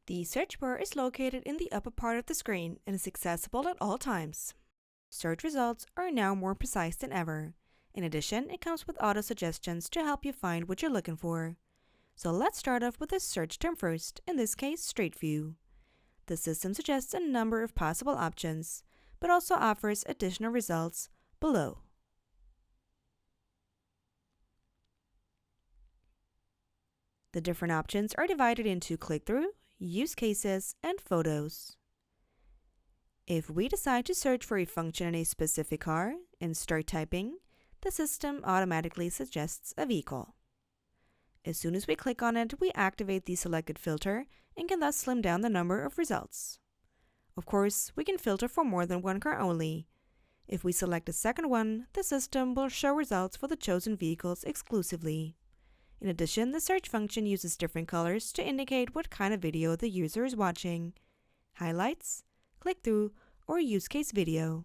The search bar is located in the upper part of the screen and is accessible at all times. Search results are now more precise than ever. In addition, it comes with auto-suggestions to help you find what you're looking for. So let's start off with the search term first, in this case, Street View. The system suggests a number of possible options, but also offers additional results below. The different options are divided into click-through, use cases, and photos. If we decide to search for a function in a specific car and start typing, the system automatically suggests a vehicle. As soon as we click on it, we activate the selected filter and can thus slim down the number of results. Of course, we can filter for more than one car only. If we select a second one, the system will show results for the chosen vehicles exclusively. In addition, the search function uses different colors to indicate what kind of video the user is watching: highlights, click-through, or use case video.